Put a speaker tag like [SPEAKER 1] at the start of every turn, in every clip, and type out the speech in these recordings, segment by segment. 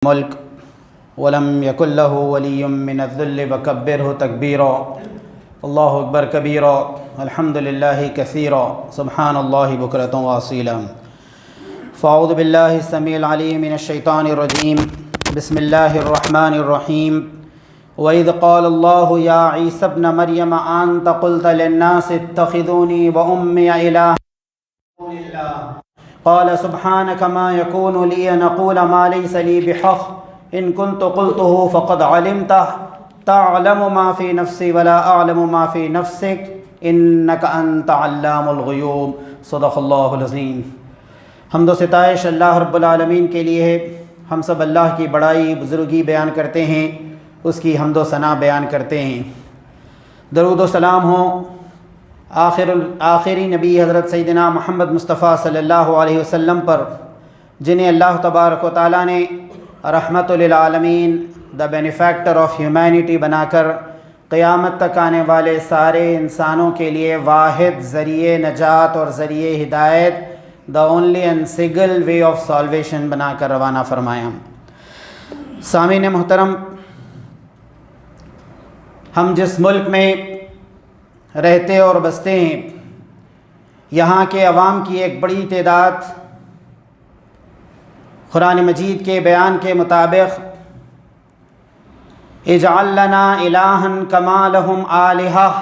[SPEAKER 1] ملک ولم یکن لہ ولی من الذل وکبرہ تکبیرا اللہ اکبر کبیرا الحمد للہ کثیرا سبحان اللہ بکرۃ واصیلا فاعوذ باللہ السمیع العلیم من الشیطان الرجیم بسم اللہ الرحمن الرحیم وَإِذْ قَالَ اللَّهُ يَا عِيسَى ابْنَ مَرْيَمَ أَنْتَ قُلْتَ لِلنَّاسِ اتَّخِذُونِي وَأُمِّيَ إِلَٰهَيْنِ مِن دُونِ اللَّهِ قَالَ سُبْحَانَكَ مَا يَكُونُ لِي أَنْ أَقُولَ مَا لَيْسَ لِي بِحَقٍّ إِنْ كُنْتُ قُلْتُهُ فَقَدْ عَلِمْتَهُ تَعْلَمُ مَا فِي نَفْسِي وَلَا أَعْلَمُ مَا فِي نَفْسِكَ إِنَّكَ أَنْتَ عَلَّامُ الْغُيُوبِ صدق اللہ العظیم۔ حمد و ستائش اللہ رب العالمین کے لیے ہے۔ ہم سب اللہ کی بڑائی بزرگی بیان کرتے ہیں، اس کی حمد و ثنا بیان کرتے ہیں۔ درود و سلام ہوں آخری نبی حضرت سیدنا محمد مصطفیٰ صلی اللہ علیہ وسلم پر، جنہیں اللہ تبارک و تعالیٰ نے رحمت للعالمین، دا بینیفیکٹر آف ہیومینٹی بنا کر قیامت تک آنے والے سارے انسانوں کے لیے واحد ذریعہ نجات اور ذریعہ ہدایت، the only and single way of salvation بنا کر روانہ فرمایا۔ سامعین محترم، ہم جس ملک میں رہتے اور بستے ہیں، یہاں کے عوام کی ایک بڑی تعداد قرآن مجید کے بیان کے مطابق اجعل لنا الہا کما لہم آلہہ،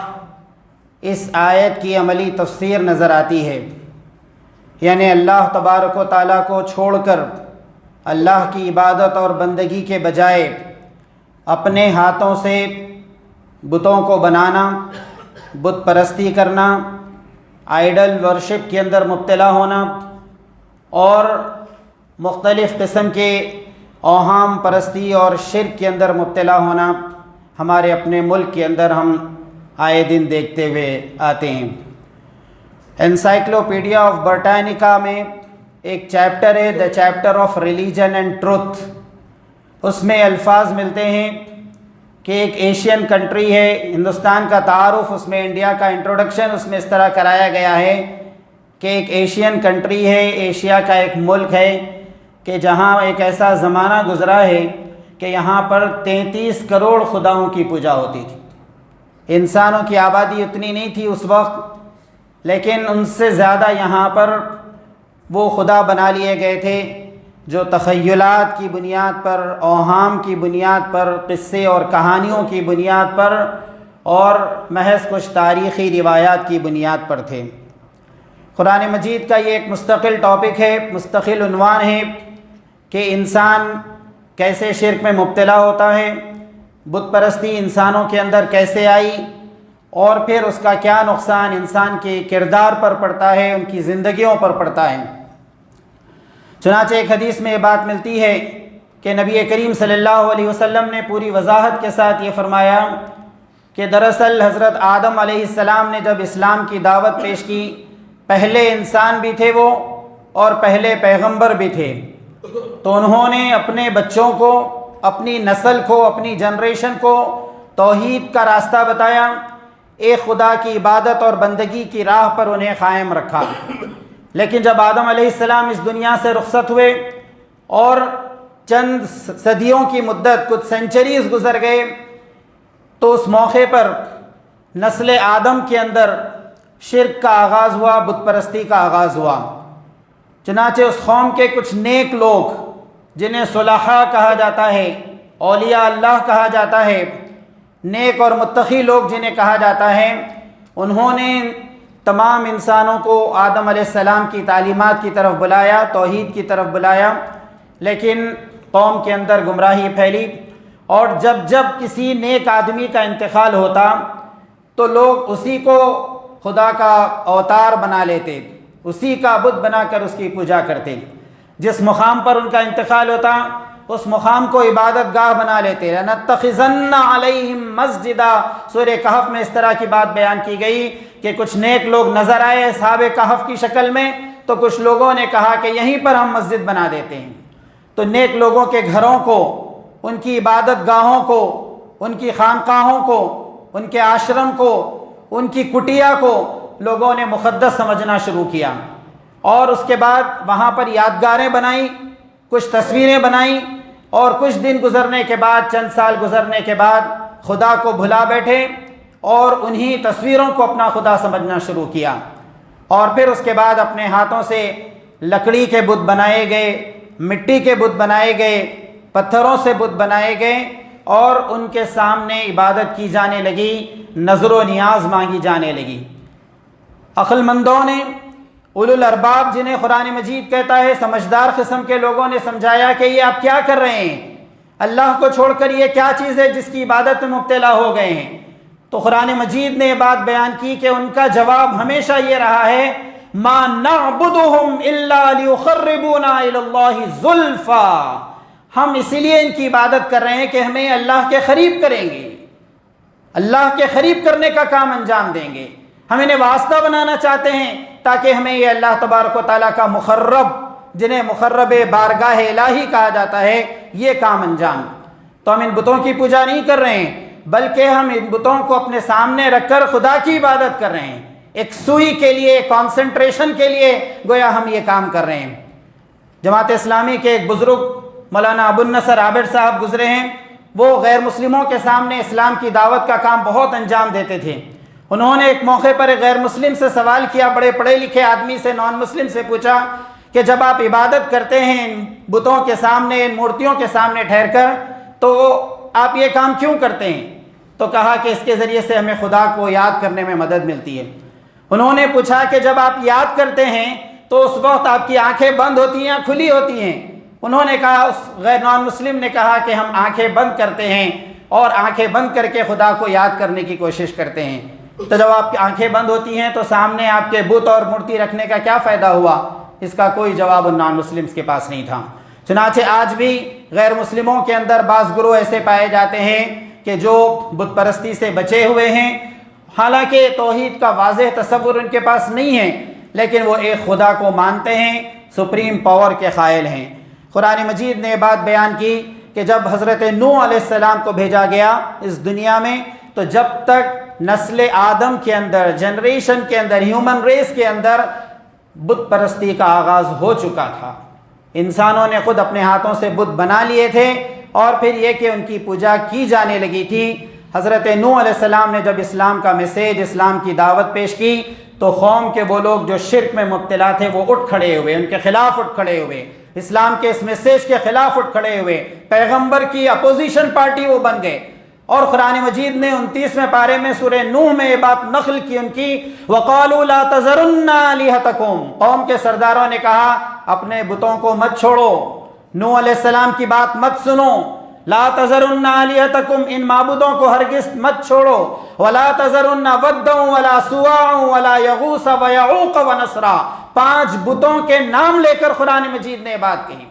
[SPEAKER 1] اس آیت کی عملی تفسیر نظر آتی ہے، یعنی اللہ تبارک و تعالیٰ کو چھوڑ کر اللہ کی عبادت اور بندگی کے بجائے اپنے ہاتھوں سے بتوں کو بنانا، بت پرستی کرنا، آئیڈل ورشپ کے اندر مبتلا ہونا اور مختلف قسم کے اوہام پرستی اور شرک کے اندر مبتلا ہونا ہمارے اپنے ملک کے اندر ہم آئے دن دیکھتے ہوئے آتے ہیں۔ انسائکلوپیڈیا آف برٹانیکا میں ایک چیپٹر ہے، the chapter of religion and truth. اس میں الفاظ ملتے ہیں کہ ایک ایشین کنٹری ہے، ہندوستان کا تعارف، اس میں انڈیا کا انٹروڈکشن اس میں اس طرح کرایا گیا ہے کہ ایک ایشین کنٹری ہے، ایشیا کا ایک ملک ہے کہ جہاں ایک ایسا زمانہ گزرا ہے کہ یہاں پر 33 کروڑ خداؤں کی پوجا ہوتی تھی۔ انسانوں کی آبادی اتنی نہیں تھی اس وقت، لیکن ان سے زیادہ یہاں پر وہ خدا بنا لیے گئے تھے جو تخیلات کی بنیاد پر، اوہام کی بنیاد پر، قصے اور کہانیوں کی بنیاد پر اور محض کچھ تاریخی روایات کی بنیاد پر تھے۔ قرآن مجید کا یہ ایک مستقل ٹاپک ہے، مستقل عنوان ہے کہ انسان کیسے شرک میں مبتلا ہوتا ہے، بت پرستی انسانوں کے اندر کیسے آئی اور پھر اس کا کیا نقصان انسان کے کردار پر پڑتا ہے، ان کی زندگیوں پر پڑتا ہے۔ چنانچہ ایک حدیث میں یہ بات ملتی ہے کہ نبی کریم صلی اللہ علیہ وسلم نے پوری وضاحت کے ساتھ یہ فرمایا کہ دراصل حضرت آدم علیہ السلام نے جب اسلام کی دعوت پیش کی، پہلے انسان بھی تھے وہ اور پہلے پیغمبر بھی تھے، تو انہوں نے اپنے بچوں کو، اپنی نسل کو، اپنی جنریشن کو توحید کا راستہ بتایا، ایک خدا کی عبادت اور بندگی کی راہ پر انہیں قائم رکھا۔ لیکن جب آدم علیہ السلام اس دنیا سے رخصت ہوئے اور چند صدیوں کی مدت، کچھ سینچریز گزر گئے، تو اس موقع پر نسل آدم کے اندر شرک کا آغاز ہوا، بت پرستی کا آغاز ہوا۔ چنانچہ اس قوم کے کچھ نیک لوگ جنہیں صلحاء کہا جاتا ہے، اولیاء اللہ کہا جاتا ہے، نیک اور متقی لوگ جنہیں کہا جاتا ہے، انہوں نے تمام انسانوں کو آدم علیہ السلام کی تعلیمات کی طرف بلایا، توحید کی طرف بلایا، لیکن قوم کے اندر گمراہی پھیلی اور جب کسی نیک آدمی کا انتقال ہوتا تو لوگ اسی کو خدا کا اوتار بنا لیتے، اسی کا بت بنا کر اس کی پوجا کرتے۔ جس مقام پر ان کا انتقال ہوتا اس مقام کو عبادت گاہ بنا لیتے۔ لَنَتَّخِذَنَّ عَلَيْهِمْ مَسْجِدًا، سورہ کہف میں اس طرح کی بات بیان کی گئی کہ کچھ نیک لوگ نظر آئے اصحاب کہف کی شکل میں، تو کچھ لوگوں نے کہا کہ یہیں پر ہم مسجد بنا دیتے ہیں۔ تو نیک لوگوں کے گھروں کو، ان کی عبادت گاہوں کو، ان کی خانقاہوں کو، ان کے آشرم کو، ان کی کٹیا کو لوگوں نے مقدس سمجھنا شروع کیا، اور اس کے بعد وہاں پر یادگاریں بنائیں، کچھ تصویریں بنائیں اور کچھ دن گزرنے کے بعد، چند سال گزرنے کے بعد خدا کو بھلا بیٹھے اور انہی تصویروں کو اپنا خدا سمجھنا شروع کیا، اور پھر اس کے بعد اپنے ہاتھوں سے لکڑی کے بت بنائے گئے، مٹی کے بت بنائے گئے، پتھروں سے بت بنائے گئے، اور ان کے سامنے عبادت کی جانے لگی، نظر و نیاز مانگی جانے لگی۔ عقل مندوں نے، اولو الارباب جنہیں قرآن مجید کہتا ہے، سمجھدار قسم کے لوگوں نے سمجھایا کہ یہ آپ کیا کر رہے ہیں، اللہ کو چھوڑ کر یہ کیا چیز ہے جس کی عبادت میں مبتلا ہو گئے ہیں۔ تو قرآن مجید نے یہ بات بیان کی کہ ان کا جواب ہمیشہ یہ رہا ہے، ما نعبدهم الا ليقربونا الى الله زلفا، ہم اسی لیے ان کی عبادت کر رہے ہیں کہ ہمیں اللہ کے قریب کریں گے، اللہ کے قریب کرنے کا کام انجام دیں گے، ہم انہیں واسطہ بنانا چاہتے ہیں تاکہ ہمیں یہ اللہ تبارک و تعالیٰ کا مقرب، جنہیں مقرب بارگاہ الہی کہا جاتا ہے، یہ کام انجام۔ تو ہم ان بتوں کی پوجا نہیں کر رہے ہیں، بلکہ ہم ان بتوں کو اپنے سامنے رکھ کر خدا کی عبادت کر رہے ہیں، ایک سوئی کے لیے، کانسنٹریشن کے لیے گویا ہم یہ کام کر رہے ہیں۔ جماعت اسلامی کے ایک بزرگ مولانا ابو النصر عابد صاحب گزرے ہیں، وہ غیر مسلموں کے سامنے اسلام کی دعوت کا کام بہت انجام دیتے تھے۔ انہوں نے ایک موقع پر ایک غیر مسلم سے سوال کیا، بڑے پڑھے لکھے آدمی سے، نان مسلم سے پوچھا کہ جب آپ عبادت کرتے ہیں ان بتوں کے سامنے، ان مورتیوں کے سامنے ٹھہر کر، تو آپ یہ کام کیوں کرتے ہیں؟ تو کہا کہ اس کے ذریعے سے ہمیں خدا کو یاد کرنے میں مدد ملتی ہے۔ انہوں نے پوچھا کہ جب آپ یاد کرتے ہیں تو اس وقت آپ کی آنکھیں بند ہوتی ہیں یا کھلی ہوتی ہیں؟ انہوں نے کہا، اس غیر نان مسلم نے کہا کہ ہم آنکھیں بند کرتے ہیں اور آنکھیں بند کر کے خدا کو یاد کرنے کی کوشش کرتے ہیں۔ تو جب آپ کی آنکھیں بند ہوتی ہیں تو سامنے آپ کے بت اور مورتی رکھنے کا کیا فائدہ ہوا؟ اس کا کوئی جواب ان نان مسلمز کے پاس نہیں تھا۔ چنانچہ آج بھی غیر مسلموں کے اندر بعض گروہ ایسے پائے جاتے ہیں کہ جو بت پرستی سے بچے ہوئے ہیں، حالانکہ توحید کا واضح تصور ان کے پاس نہیں ہے، لیکن وہ ایک خدا کو مانتے ہیں، سپریم پاور کے قائل ہیں۔ قرآن مجید نے بات بیان کی کہ جب حضرت نوح علیہ السلام کو بھیجا گیا اس دنیا میں، تو جب تک نسل آدم کے اندر، جنریشن کے اندر، ہیومن ریس کے اندر بت پرستی کا آغاز ہو چکا تھا۔ انسانوں نے خود اپنے ہاتھوں سے بت بنا لیے تھے، اور پھر یہ کہ ان کی پوجا کی جانے لگی تھی۔ حضرت نوح علیہ السلام نے جب اسلام کا میسیج، اسلام کی دعوت پیش کی، تو قوم کے وہ لوگ جو شرک میں مبتلا تھے وہ اٹھ کھڑے ہوئے، ان کے خلاف اٹھ کھڑے ہوئے، اسلام کے اس میسیج کے خلاف اٹھ کھڑے ہوئے، پیغمبر کی اپوزیشن پارٹی وہ بن گئے۔ اور قرآن مجید نے 29ویں پارے میں سورہ نوح میں یہ بات نقل کی ان کی، وَقَالُوا لَا تَذَرُنَّ آلِهَتَكُمْ، قوم کے سرداروں نے کہا اپنے بتوں کو مت چھوڑو، نوح علیہ السلام کی بات مت سنو، لا تذرن آلہتکم، ان معبودوں کو ہرگز مت چھوڑو، ولا تذرن ودا ولا سواع ولا یغوث ویعوق ونسرا، 5 بتوں کے نام لے کر قرآن مجید نے بات کہی،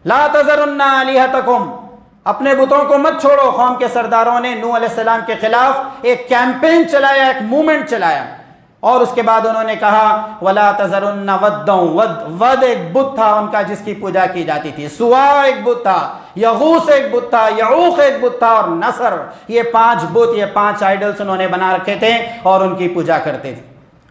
[SPEAKER 1] لا تذرن آلہتکم، اپنے بتوں کو مت چھوڑو۔ قوم کے سرداروں نے نوح علیہ السلام کے خلاف ایک کیمپین چلایا، ایک موومنٹ چلایا، اور اس کے بعد انہوں نے کہا وَلَا تَذَرُنَّ وَدًّا، ود ایک بت تھا ان کا جس کی پوجا کی جاتی تھی، سواع ایک بت تھا، یغوث ایک بت تھا، یعوق ایک بت تھا، اور نصر، یہ 5 بت، یہ 5 آئیڈلز انہوں نے بنا رکھے تھے اور ان کی پوجا کرتے تھے۔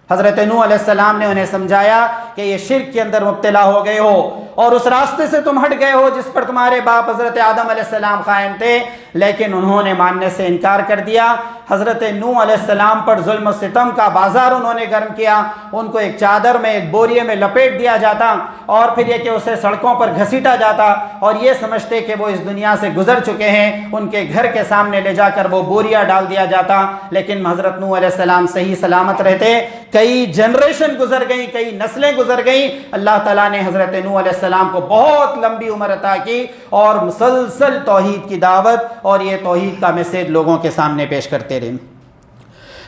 [SPEAKER 1] حضرت نوح علیہ السلام نے انہیں سمجھایا کہ یہ شرک کے اندر مبتلا ہو گئے ہو اور اس راستے سے تم ہٹ گئے ہو جس پر تمہارے باپ حضرت آدم علیہ السلام قائم تھے، لیکن انہوں نے ماننے سے انکار کر دیا۔ حضرت نوح علیہ السلام پر ظلم و ستم کا بازار انہوں نے گرم کیا، ان کو ایک چادر میں، ایک بوریے میں لپیٹ دیا جاتا، اور پھر یہ کہ اسے سڑکوں پر گھسیٹا جاتا، اور یہ سمجھتے کہ وہ اس دنیا سے گزر چکے ہیں، ان کے گھر کے سامنے لے جا کر وہ بوریا ڈال دیا جاتا، لیکن حضرت نوح علیہ السلام صحیح سلامت رہتے۔ کئی جنریشن گزر گئیں، کئی نسلیں گزر گئیں، اللہ تعالیٰ نے حضرت نوح علیہ السلام کو بہت لمبی عمر عطا کی، اور مسلسل توحید کی دعوت اور یہ توحید کا میسیج لوگوں کے سامنے پیش کرتے رہے۔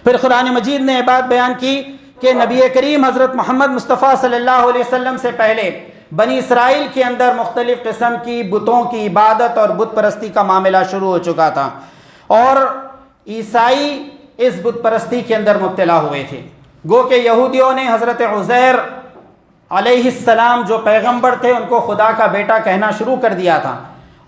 [SPEAKER 1] پھر قرآن مجید نے یہ بات بیان کی کہ نبی کریم حضرت محمد مصطفیٰ صلی اللہ علیہ وسلم سے پہلے بنی اسرائیل کے اندر مختلف قسم کی بتوں کی عبادت اور بت پرستی کا معاملہ شروع ہو چکا تھا، اور عیسائی اس بت پرستی کے اندر مبتلا ہوئے تھے۔ گو کہ یہودیوں نے حضرت عزیر علیہ السلام جو پیغمبر تھے ان کو خدا کا بیٹا کہنا شروع کر دیا تھا،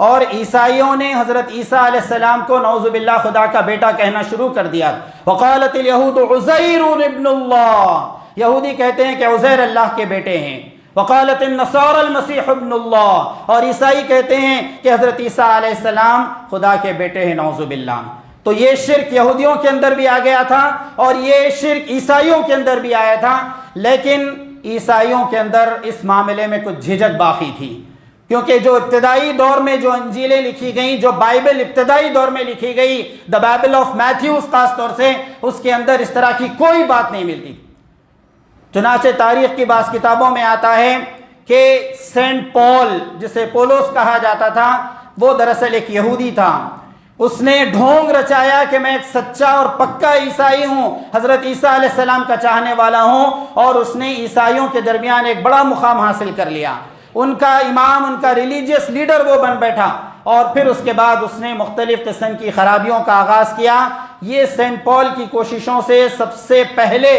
[SPEAKER 1] اور عیسائیوں نے حضرت عیسیٰ علیہ السلام کو نعوذ باللہ خدا کا بیٹا کہنا شروع کر دیا۔ وقالت الیہود عزیر ابن اللہ، یہودی کہتے ہیں کہ عزیر اللہ کے بیٹے ہیں۔ وقالت النصارى المسیح ابن اللہ، اور عیسائی کہتے ہیں کہ حضرت عیسیٰ علیہ السلام خدا کے بیٹے ہیں، نعوذ باللہ۔ تو یہ شرک یہودیوں کے اندر بھی آ گیا تھا اور یہ شرک عیسائیوں کے اندر بھی آیا تھا، لیکن عیسائیوں کے اندر اس معاملے میں کچھ جھجک باقی تھی، کیونکہ جو ابتدائی دور میں جو انجیلیں لکھی گئیں، جو بائبل ابتدائی دور میں لکھی گئی، دا بائبل آف میتھیوز خاص طور سے، اس کے اندر اس طرح کی کوئی بات نہیں ملتی۔ چنانچہ تاریخ کی بعض کتابوں میں آتا ہے کہ سینٹ پال، جسے پولس کہا جاتا تھا، وہ دراصل ایک یہودی تھا۔ اس نے ڈھونگ رچایا کہ میں ایک سچا اور پکا عیسائی ہوں، حضرت عیسیٰ علیہ السلام کا چاہنے والا ہوں، اور اس نے عیسائیوں کے درمیان ایک بڑا مقام حاصل کر لیا، ان کا امام، ان کا ریلیجیس لیڈر وہ بن بیٹھا، اور پھر اس کے بعد اس نے مختلف قسم کی خرابیوں کا آغاز کیا۔ یہ سینٹ پال کی کوششوں سے سب سے پہلے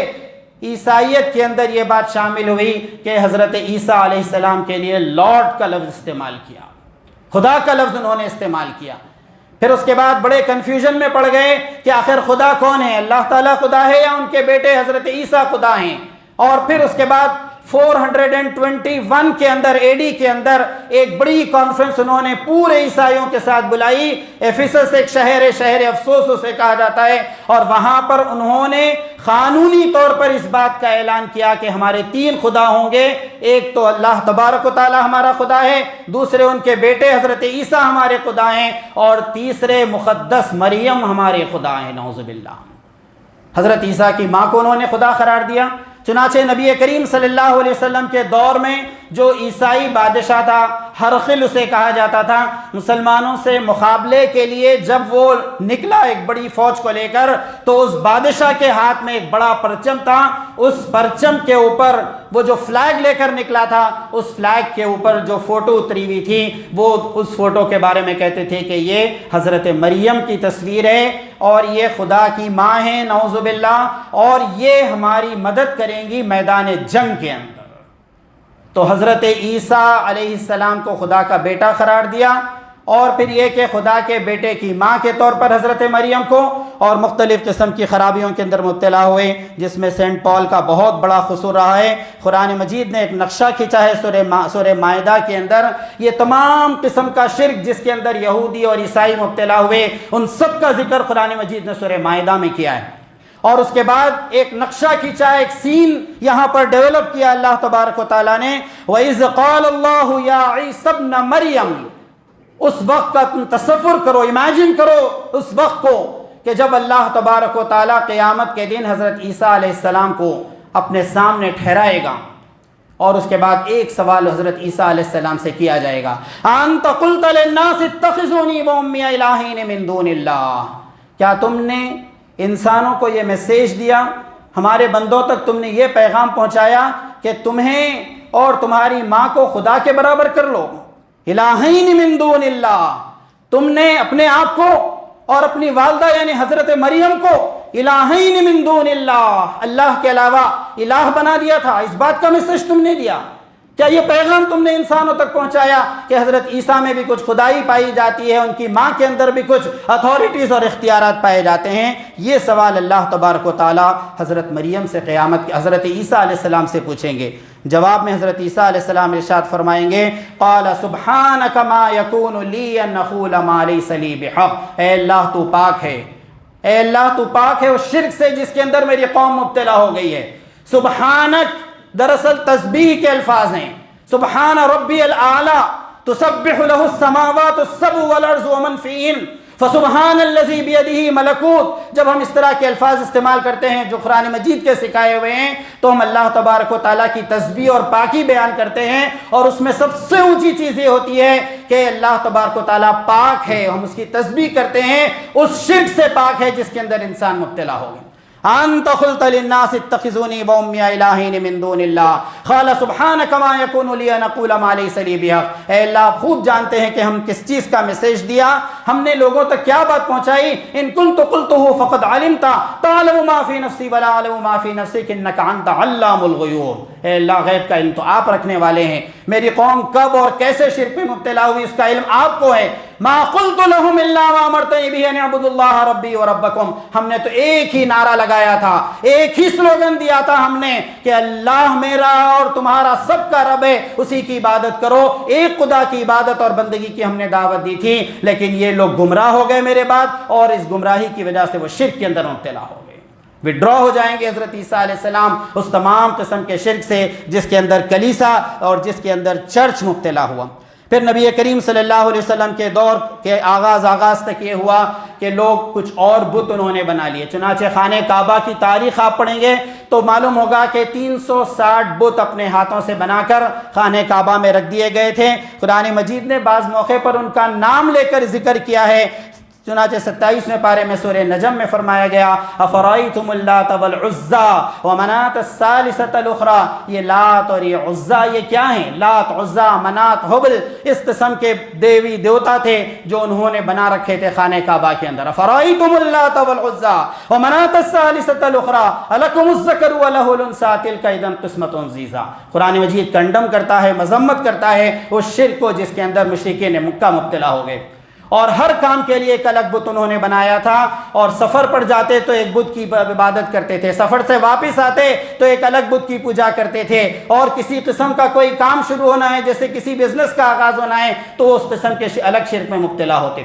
[SPEAKER 1] عیسائیت کے اندر یہ بات شامل ہوئی کہ حضرت عیسیٰ علیہ السلام کے لیے لارڈ کا لفظ استعمال کیا، خدا کا لفظ انہوں نے استعمال کیا۔ پھر اس کے بعد بڑے کنفیوژن میں پڑ گئے کہ آخر خدا کون ہے، اللہ تعالیٰ خدا ہے یا ان کے بیٹے حضرت عیسیٰ خدا ہیں۔ اور پھر اس کے بعد 421 کے اندر AD کے اندر ایک بڑی کانفرنس انہوں نے پورے عیسائیوں کے ساتھ بلائی۔ ایفیسس ایک شہر افسوس اسے کہا جاتا ہے، اور وہاں پر انہوں نے قانونی طور پر اس بات کا اعلان کیا کہ ہمارے 3 خدا ہوں گے، ایک تو اللہ تبارک و تعالی ہمارا خدا ہے، دوسرے ان کے بیٹے حضرت عیسیٰ ہمارے خدا ہیں، اور تیسرے مقدس مریم ہمارے خدا ہیں، نعوذ باللہ۔ حضرت عیسیٰ کی ماں کو انہوں نے خدا قرار دیا۔ چنانچہ نبی کریم صلی اللہ علیہ وسلم کے دور میں جو عیسائی بادشاہ تھا، ہرقل اسے کہا جاتا تھا، مسلمانوں سے مقابلے کے لیے جب وہ نکلا ایک بڑی فوج کو لے کر، تو اس بادشاہ کے ہاتھ میں ایک بڑا پرچم تھا، اس پرچم کے اوپر وہ جو فلیگ لے کر نکلا تھا، اس فلیگ کے اوپر جو فوٹو اتری ہوئی تھی، وہ اس فوٹو کے بارے میں کہتے تھے کہ یہ حضرت مریم کی تصویر ہے اور یہ خدا کی ماں ہے، نعوذ باللہ، اور یہ ہماری مدد کریں گی میدان جنگ کے اندر۔ تو حضرت عیسیٰ علیہ السلام کو خدا کا بیٹا قرار دیا، اور پھر یہ کہ خدا کے بیٹے کی ماں کے طور پر حضرت مریم کو، اور مختلف قسم کی خرابیوں کے اندر مبتلا ہوئے، جس میں سینٹ پال کا بہت بڑا قصور رہا ہے۔ قرآن مجید نے ایک نقشہ کھینچا ہے سورہ مائدہ کے اندر، یہ تمام قسم کا شرک جس کے اندر یہودی اور عیسائی مبتلا ہوئے، ان سب کا ذکر قرآن مجید نے سورہ مائدہ میں کیا ہے۔ اور اس کے بعد ایک نقشہ کھینچا، ایک سین یہاں پر ڈیولپ کیا اللہ تبارک و تعالیٰ نے، وَإِذْ قَالَ اللَّهُ يَا عِيسَى ابْنَ مَرْيَمَ۔ اس وقت کا تم تصور کرو، امیجن کرو اس وقت کو کہ جب اللہ تبارک و تعالیٰ قیامت کے دن حضرت عیسیٰ علیہ السلام کو اپنے سامنے ٹھہرائے گا، اور اس کے بعد ایک سوال حضرت عیسیٰ علیہ السلام سے کیا جائے گا، أَنْتَ قُلْتَ لِلنَّاسِ اتَّخِذُونِي وَأُمِّيَ إِلَٰهَيْنِ مِن دُونِ اللَّهِ۔ کیا تم نے انسانوں کو یہ میسیج دیا، ہمارے بندوں تک تم نے یہ پیغام پہنچایا کہ تمہیں اور تمہاری ماں کو خدا کے برابر کر لو، الہین من دون اللہ، تم نے اپنے آپ کو اور اپنی والدہ یعنی حضرت مریم کو الہین من دون اللہ، اللہ کے علاوہ الہ بنا دیا تھا، اس بات کا میسیج تم نے دیا۔ کیا یہ پیغام تم نے انسانوں تک پہنچایا کہ حضرت عیسیٰ میں بھی کچھ خدائی پائی جاتی ہے، ان کی ماں کے اندر بھی کچھ اتھارٹیز اور اختیارات پائے جاتے ہیں؟ یہ سوال اللہ تبارک و تعالیٰ حضرت مریم سے قیامت کے حضرت عیسیٰ علیہ السلام سے پوچھیں گے۔ جواب میں حضرت عیسیٰ علیہ السلام ارشاد فرمائیں گے، قال سبحانک ما یکون لی ان اقول ما لیس لی بحق۔ اے اللہ تو پاک ہے، اے اللہ تو پاک ہے اس شرک سے جس کے اندر میری قوم مبتلا ہو گئی ہے۔ سبحانک دراصل تسبیح کے الفاظ ہیں، سبحان ربی الاعلی، تسبح له السماوات السبع والارض ومن فیہن، فسبحان الذی بیدہ ملکوت۔ جب ہم اس طرح کے الفاظ استعمال کرتے ہیں جو قرآن مجید کے سکھائے ہوئے ہیں، تو ہم اللہ تبارک و تعالیٰ کی تسبیح اور پاکی بیان کرتے ہیں، اور اس میں سب سے اونچی چیز یہ ہوتی ہے کہ اللہ تبارک و تعالیٰ پاک ہے، ہم اس کی تسبیح کرتے ہیں، اس شرک سے پاک ہے جس کے اندر انسان مبتلا ہو گئے۔ انت قلت للناس اتخذوني وامي الہین من دون اللہ، قال سبحانک ما یکون لی ان اقول ما لیس لی بحق۔ اے اللہ آپ خوب جانتے ہیں کہ ہم کس چیز کا میسیج دیا، ہم نے لوگوں تک کیا بات پہنچائی۔ ان کنت قلته فقد علمت تعلم ما فی نفسی ولا اعلم ما فی نفسک انک انت علام الغیوب۔ اے اللہ غیب کا علم تو آپ رکھنے والے ہیں، میری قوم کب اور کیسے شرک میں مبتلا ہوئی اس کا علم آپ کو ہے۔ ما قلت لهم الا ما امرتنی به ان اعبدوا اللہ ربی وربکم، ہم نے تو ایک ہی نعرہ لگایا تھا، ایک ہی سلوگن دیا تھا ہم نے کہ اللہ میرا اور تمہارا سب کا رب ہے، اسی کی عبادت کرو، ایک خدا کی عبادت اور بندگی کی ہم نے دعوت دی تھی، لیکن یہ لوگ گمراہ ہو گئے میرے بعد، اور اس گمراہی کی وجہ سے وہ شرک کے اندر مبتلا ہو گئے، وڈرا ہو جائیں گے حضرت عیسیٰ علیہ السلام اس تمام قسم کے شرک سے جس کے اندر کلیسا اور جس کے اندر چرچ مبتلا ہوا۔ پھر نبی کریم صلی اللہ علیہ وسلم کے دور کے آغاز تک یہ ہوا کہ لوگ کچھ اور بت انہوں نے بنا لیے، چنانچہ خانہ کعبہ کی تاریخ آپ پڑھیں گے تو معلوم ہوگا کہ 360 بت اپنے ہاتھوں سے بنا کر خانہ کعبہ میں رکھ دیے گئے تھے۔ قرآن مجید نے بعض موقع پر ان کا نام لے کر ذکر کیا ہے، چنانچہ 27ویں پارے میں سورہ نجم میں فرمایا گیا افرائیتم اللات والعزی ومنات الثالثۃ الاخری، یہ لات اور یہ عزا یہ کیا ہیں؟ لات، عزا، منات، حبل، اس قسم کے دیوی دیوتا تھے جو انہوں نے بنا رکھے تھے خانہ کعبہ کے اندر۔ افرائیتم اللات والعزی ومنات الثالثۃ الاخری الکم الذکر ولہ الانثی تلک اذا قسمۃ ضیزی۔ قرآن مجید کنڈم کرتا ہے، مذمت کرتا ہے اس شرک کو جس کے اندر مشرکین مکہ مبتلا ہو گئے، اور ہر کام کے لیے ایک الگ بت انہوں نے بنایا تھا، اور سفر پر جاتے تو ایک بت کی عبادت کرتے تھے، سفر سے واپس آتے تو ایک الگ بت کی پوجا کرتے تھے، اور کسی قسم کا کوئی کام شروع ہونا ہے جیسے کسی بزنس کا آغاز ہونا ہے تو اس قسم کے الگ شرک میں مبتلا ہوتے۔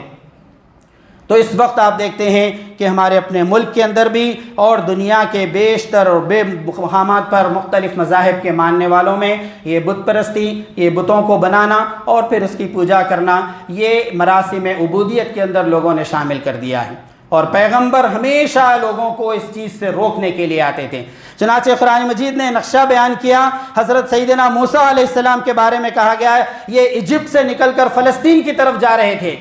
[SPEAKER 1] تو اس وقت آپ دیکھتے ہیں کہ ہمارے اپنے ملک کے اندر بھی اور دنیا کے بیشتر اور بے مقامات پر مختلف مذاہب کے ماننے والوں میں یہ بت پرستی، یہ بتوں کو بنانا اور پھر اس کی پوجا کرنا، یہ مراسم عبودیت کے اندر لوگوں نے شامل کر دیا ہے، اور پیغمبر ہمیشہ لوگوں کو اس چیز سے روکنے کے لیے آتے تھے۔ چنانچہ قرآن مجید نے نقشہ بیان کیا، حضرت سیدنا موسیٰ علیہ السلام کے بارے میں کہا گیا ہے یہ ایجپٹ سے نکل کر فلسطین کی طرف جا رہے تھے،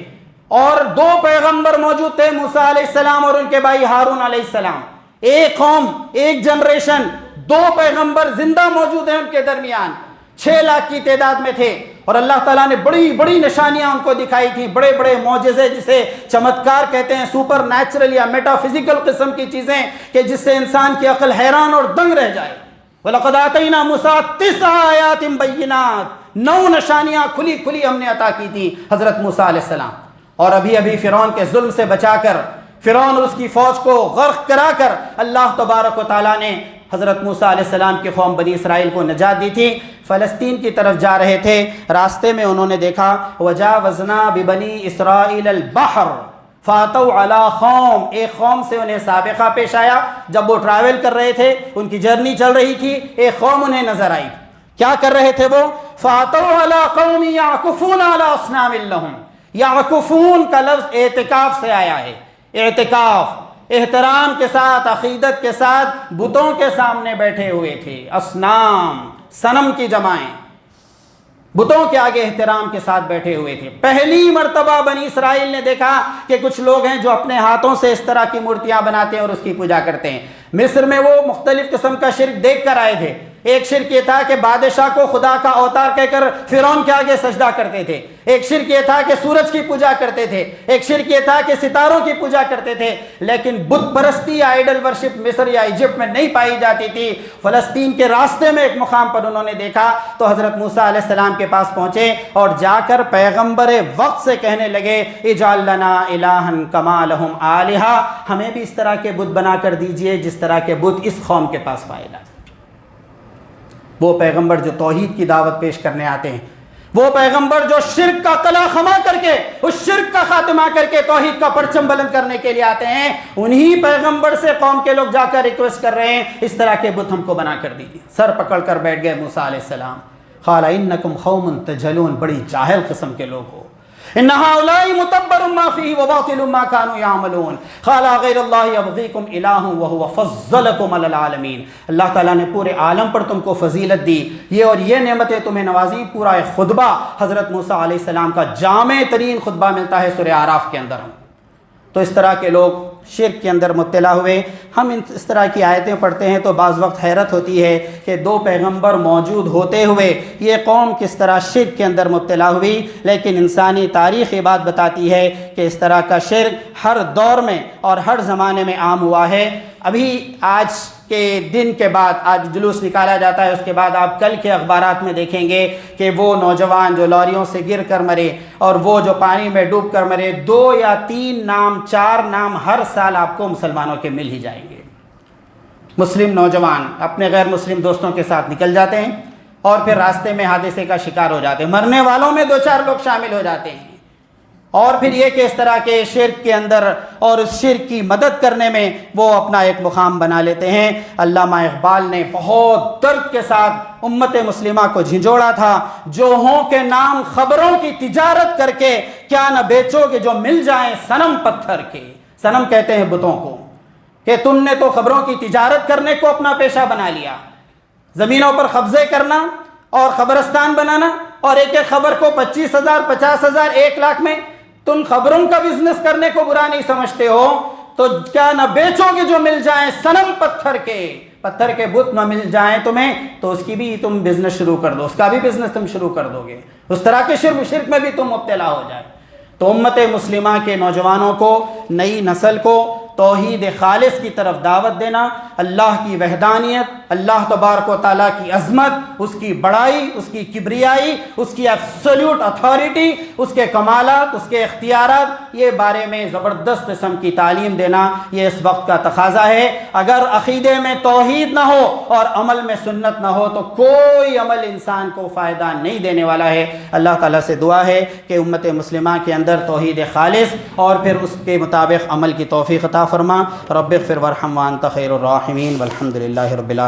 [SPEAKER 1] اور 2 پیغمبر موجود تھے، موسیٰ علیہ السلام اور ان کے بھائی ہارون علیہ السلام، ایک قوم، ایک جنریشن، 2 پیغمبر زندہ موجود ہیں ان کے درمیان، 6 لاکھ کی تعداد میں تھے، اور اللہ تعالیٰ نے بڑی بڑی نشانیاں ان کو دکھائی تھیں، بڑے بڑے معجزے جسے چمتکار کہتے ہیں، سپر نیچرل یا میٹا فزیکل قسم کی چیزیں کہ جس سے انسان کی عقل حیران اور دنگ رہ جائے۔ وَلَقَدْ آتَيْنَا مُوسَىٰ 9 آیات بَيِّنَاتٍ، 9 نشانیاں کھلی کھلی ہم نے عطا کی تھیں حضرت موسیٰ علیہ السلام، اور ابھی فرعون کے ظلم سے بچا کر، فرعون اور اس کی فوج کو غرق کرا کر اللہ تبارک و تعالیٰ نے حضرت موسیٰ علیہ السلام کی قوم بنی اسرائیل کو نجات دی تھی۔ فلسطین کی طرف جا رہے تھے، راستے میں انہوں نے دیکھا وَجَاوَزْنَا بِبَنِي إِسْرَائِيلَ الْبَحْرَ فَأَتَوْا عَلَىٰ قَوْمٍ، ایک قوم سے انہیں سابقہ پیش آیا، جب وہ ٹریول کر رہے تھے، ان کی جرنی چل رہی تھی، ایک قوم انہیں نظر آئی، کیا کر رہے تھے وہ؟ فَأَتَوْا عَلَىٰ قَوْمٍ يَعْكُفُونَ عَلَىٰ أَصْنَامٍ لَهُمْ، یعکفون کا لفظ اعتکاف سے آیا ہے، اعتکاف، احترام کے ساتھ، عقیدت کے ساتھ بتوں کے سامنے بیٹھے ہوئے تھے، اصنام، صنم کی جمائیں، بتوں کے آگے احترام کے ساتھ بیٹھے ہوئے تھے۔ پہلی مرتبہ بنی اسرائیل نے دیکھا کہ کچھ لوگ ہیں جو اپنے ہاتھوں سے اس طرح کی مورتیاں بناتے ہیں اور اس کی پوجا کرتے ہیں۔ مصر میں وہ مختلف قسم کا شرک دیکھ کر آئے تھے، ایک شرک یہ تھا کہ بادشاہ کو خدا کا اوتار کہہ کر فرعون کے آگے سجدہ کرتے تھے، ایک شرک یہ تھا کہ سورج کی پوجا کرتے تھے، ایک شرک یہ تھا کہ ستاروں کی پوجا کرتے تھے، لیکن بت پرستی یا آئیڈل ورشپ مصر یا ایجپٹ میں نہیں پائی جاتی تھی۔ فلسطین کے راستے میں ایک مقام پر انہوں نے دیکھا تو حضرت موسیٰ علیہ السلام کے پاس پہنچے اور جا کر پیغمبر وقت سے کہنے لگے اجعل لنا الہا کما لہم آلہہ، ہمیں بھی اس طرح کے بت بنا کر دیجئے جس طرح کے بت اس قوم کے پاس پائے جاتے۔ وہ پیغمبر جو توحید کی دعوت پیش کرنے آتے ہیں، وہ پیغمبر جو شرک کا قلع خما کر کے، اس شرک کا خاتمہ کر کے توحید کا پرچم بلند کرنے کے لیے آتے ہیں، انہی پیغمبر سے قوم کے لوگ جا کر ریکویسٹ کر رہے ہیں اس طرح کے بت ہم کو بنا کر دیجیے۔ سر پکڑ کر بیٹھ گئے موسیٰ علیہ السلام، قال انکم قوم تجہلون، بڑی جاہل قسم کے لوگ ہو، ان هؤلاء متبر ما فيه وباطل ما كانوا يعملون قال غیر اللہ یبغیکم الہ وهو فضلکم علی العالمین، اللہ تعالیٰ نے پورے عالم پر تم کو فضیلت دی، یہ اور یہ نعمتیں تمہیں نوازی۔ پورا ایک خطبہ حضرت موسیٰ علیہ السلام کا جامع ترین خطبہ ملتا ہے سورہ اعراف کے اندر۔ تو اس طرح کے لوگ شرک کے اندر مبتلا ہوئے۔ ہم اس طرح کی آیتیں پڑھتے ہیں تو بعض وقت حیرت ہوتی ہے کہ 2 پیغمبر موجود ہوتے ہوئے یہ قوم کس طرح شرک کے اندر مبتلا ہوئی، لیکن انسانی تاریخ یہ بات بتاتی ہے کہ اس طرح کا شرک ہر دور میں اور ہر زمانے میں عام ہوا ہے۔ ابھی آج کے دن کے بعد آج جلوس نکالا جاتا ہے، اس کے بعد آپ کل کے اخبارات میں دیکھیں گے کہ وہ نوجوان جو لاریوں سے گر کر مرے اور وہ جو پانی میں ڈوب کر مرے، 2 یا 3 نام 4 نام ہر سال آپ کو مسلمانوں کے مل ہی جائیں گے۔ مسلم نوجوان اپنے غیر مسلم دوستوں کے ساتھ نکل جاتے ہیں اور پھر راستے میں حادثے کا شکار ہو جاتے ہیں، مرنے والوں میں 2-4 لوگ شامل ہو جاتے ہیں، اور پھر یہ کہ اس طرح کے شرک کے اندر اور اس شرک کی مدد کرنے میں وہ اپنا ایک مقام بنا لیتے ہیں۔ علامہ اقبال نے بہت درد کے ساتھ امت مسلمہ کو جھنجھوڑا تھا، جو ہوں کے نام خبروں کی تجارت کر کے کیا نہ بیچو گے جو مل جائیں صنم پتھر کے۔ صنم کہتے ہیں بتوں کو، کہ تم نے تو خبروں کی تجارت کرنے کو اپنا پیشہ بنا لیا، زمینوں پر قبضے کرنا اور خبرستان بنانا، اور ایک ایک خبر کو 25,000 50,000 1 لاکھ میں تم خبروں کا بزنس کرنے کو برا نہیں سمجھتے ہو، تو کیا نہ بیچو گے جو مل جائیں صنم پتھر کے، پتھر کے بت نہ مل جائیں تمہیں تو اس کی بھی تم بزنس شروع کر دو، اس کا بھی بزنس تم شروع کر دو گے، اس طرح کے شرک میں بھی تم مبتلا ہو جائے۔ تو امت مسلمہ کے نوجوانوں کو، نئی نسل کو توحید خالص کی طرف دعوت دینا، اللہ کی وحدانیت، اللہ تبارک و تعالیٰ کی عظمت، اس کی بڑائی، اس کی کبریائی، اس کی ایبسولوٹ اتھارٹی، اس کے کمالات، اس کے اختیارات، یہ بارے میں زبردست قسم کی تعلیم دینا یہ اس وقت کا تقاضا ہے۔ اگر عقیدے میں توحید نہ ہو اور عمل میں سنت نہ ہو تو کوئی عمل انسان کو فائدہ نہیں دینے والا ہے۔ اللہ تعالیٰ سے دعا ہے کہ امت مسلمہ کے اندر توحید خالص اور پھر اس کے مطابق عمل کی توفیق عطا فرما۔ رب اغفر وارحم وانت خیر الراحمین والحمد للہ رب العالمین۔